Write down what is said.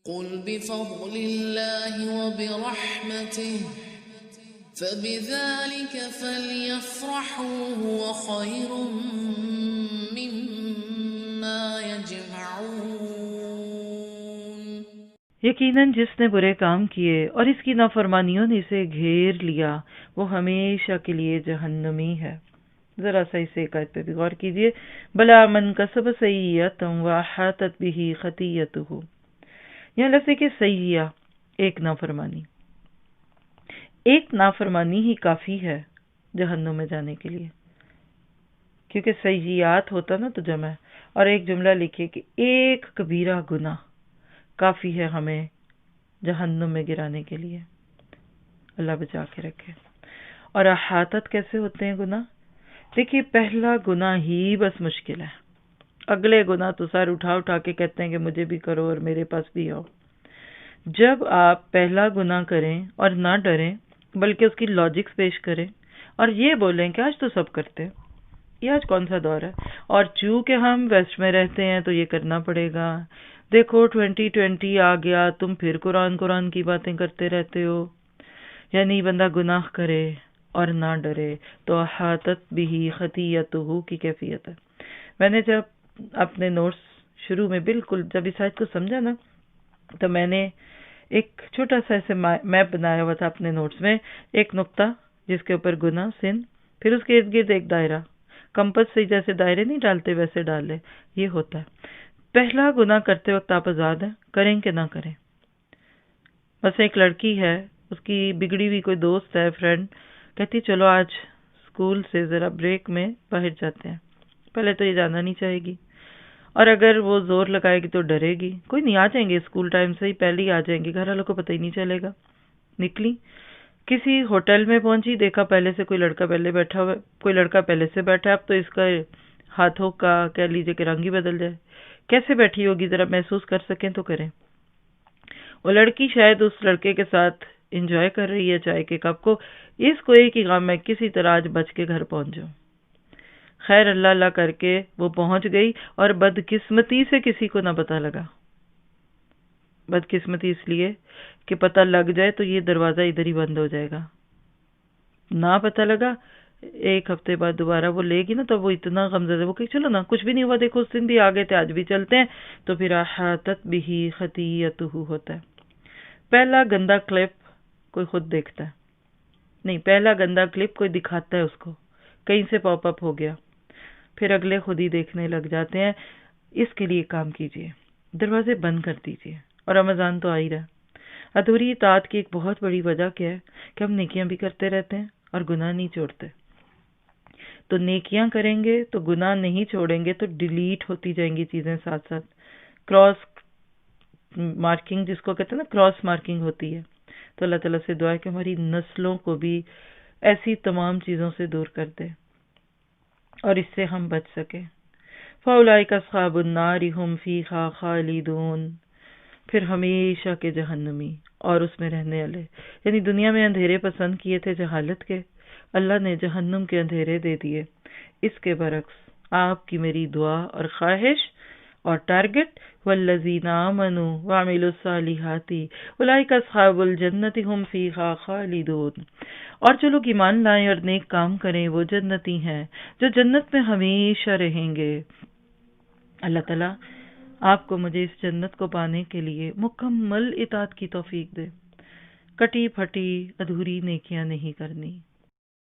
قل بفضل الله وبرحمته فبذلك فليفرحوا هو خير مما يجمعون۔ یقیناً جس نے برے کام کیے اور اس کی نافرمانیوں نے اسے گھیر لیا وہ ہمیشہ کے لیے جہنمی ہے۔ ذرا سا اس ایک آیت پہ بھی غور کیجئے، بلا من کسب سیئۃ واحاطت بہ خطیئتہ، یہاں لفظ ہے کہ سیئہ ایک نافرمانی، ایک نافرمانی ہی کافی ہے جہنم میں جانے کے لیے، کیونکہ سیئات ہوتا نا تو جمع ہے، اور ایک جملہ لکھیے کہ ایک کبیرہ گناہ کافی ہے ہمیں جہنم میں گرانے کے لیے، اللہ بچا کے رکھے۔ اور احاطت کیسے ہوتے ہیں گناہ؟ دیکھیے پہلا گناہ ہی بس مشکل ہے، اگلے گناہ تو سر اٹھا اٹھا کے کہتے ہیں کہ مجھے بھی کرو اور میرے پاس بھی آؤ۔ جب آپ پہلا گناہ کریں اور نہ ڈریں بلکہ اس کی لاجکس پیش کریں اور یہ بولیں کہ آج تو سب کرتے ہیں، یہ آج کون سا دور ہے، اور چونکہ ہم ویسٹ میں رہتے ہیں تو یہ کرنا پڑے گا، دیکھو 2020 آ گیا تم پھر قرآن کی باتیں کرتے رہتے ہو، یعنی بندہ گناہ کرے اور نہ ڈرے تو احاطت بہ خطیئتہ کی کیفیت ہے۔ میں نے جب اپنے نوٹس شروع میں بالکل جب اس آیت کو سمجھا نا تو میں نے ایک چھوٹا سا ایسے میپ بنایا ہوا تھا اپنے نوٹس میں، ایک نقطہ جس کے اوپر گناہ سن، پھر اس کے ارد گرد ایک دائرہ، کمپس سے جیسے دائرے نہیں ڈالتے ویسے ڈال لے، یہ ہوتا ہے۔ پہلا گناہ کرتے وقت آپ آزاد ہیں، کریں کہ نہ کریں۔ بس ایک لڑکی ہے، اس کی بگڑی ہوئی کوئی دوست ہے، فرینڈ، کہتی چلو آج اسکول سے ذرا بریک میں باہر جاتے ہیں، پہلے تو یہ جانا نہیں چاہے گی، اور اگر وہ زور لگائے گی تو ڈرے گی، کوئی نہیں آ جائیں گے اسکول ٹائم سے ہی، پہلے ہی آ جائیں گے، گھر والوں کو پتہ ہی نہیں چلے گا۔ نکلی، کسی ہوٹل میں پہنچی، دیکھا پہلے سے کوئی لڑکا پہلے بیٹھا ہوا ہے، کوئی لڑکا پہلے سے بیٹھا ہے، اب تو اس کا ہاتھوں کا کہہ لیجیے کہ رنگ ہی بدل جائے، کیسے بیٹھی ہوگی ذرا محسوس کر سکیں تو کریں۔ وہ لڑکی شاید اس لڑکے کے ساتھ انجوائے کر رہی ہے چائے کے کپ کو، اس کو ایک ہی غم ہے کسی طرح آج بچ کے گھر پہنچ جاؤں۔ خیر اللہ اللہ کر کے وہ پہنچ گئی، اور بدقسمتی سے کسی کو نہ پتہ لگا۔ بدقسمتی اس لیے کہ پتہ لگ جائے تو یہ دروازہ ادھر ہی بند ہو جائے گا، نہ پتہ لگا ایک ہفتے بعد دوبارہ وہ لے گی نا تو وہ اتنا غمزدہ، وہ کہ چلو نا کچھ بھی نہیں ہوا، دیکھو اس دن بھی آگے تھے آج بھی چلتے ہیں، تو پھر احاطت بہ خطیئتہ ہوتا ہے۔ پہلا گندا کلپ کوئی خود دیکھتا ہے نہیں، پہلا گندا کلپ کوئی دکھاتا ہے اس کو، کہیں سے پاپ اپ ہو گیا، پھر اگلے خود ہی دیکھنے لگ جاتے ہیں۔ اس کے لیے کام کیجئے، دروازے بند کر دیجئے، اور رمضان تو آ ہی رہا۔ ادھوری اطاعت کی ایک بہت بڑی وجہ کیا ہے کہ ہم نیکیاں بھی کرتے رہتے ہیں اور گناہ نہیں چھوڑتے، تو نیکیاں کریں گے تو گناہ نہیں چھوڑیں گے تو ڈیلیٹ ہوتی جائیں گی چیزیں ساتھ ساتھ، کراس مارکنگ جس کو کہتے ہیں نا، کراس مارکنگ ہوتی ہے۔ تو اللہ تعالیٰ سے دعا ہے کہ ہماری نسلوں کو بھی ایسی تمام چیزوں سے دور کر دے اور اس سے ہم بچ سکیں۔ فَأُولَئِكَ أَصْحَابُ النَّارِ هُمْ فِيهَا خَالِدُونَ، پھر ہمیشہ کے جہنمی اور اس میں رہنے والے، یعنی دنیا میں اندھیرے پسند کیے تھے جہالت کے، اللہ نے جہنم کے اندھیرے دے دیے۔ اس کے برعکس آپ کی میری دعا اور خواہش اور ٹارگٹ، والذین آمنوا وعملوا الصالحات اولئک اصحاب الجنت هم فیہا خالدون، اور جو لوگ ایمان لائیں اور نیک کام کریں وہ جنتی ہیں جو جنت میں ہمیشہ رہیں گے۔ اللہ تعالیٰ آپ کو مجھے اس جنت کو پانے کے لیے مکمل اطاعت کی توفیق دے، کٹی پھٹی ادھوری نیکیاں نہیں کرنی۔